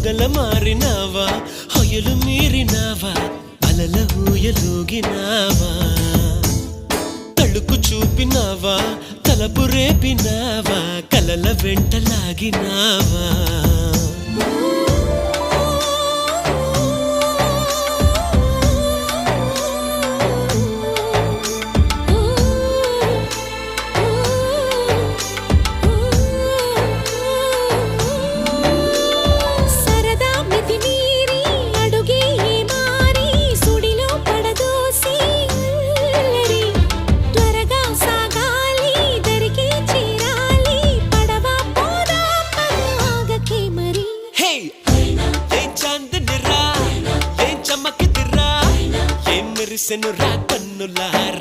మొగల మారినావా హొయలు మీరినావా అలల ఊయలూగినావా తళుకు చూపినావా తలపు రేపినావా కలల వెంటలాగినావా మెరిసెను రా కన్నులారా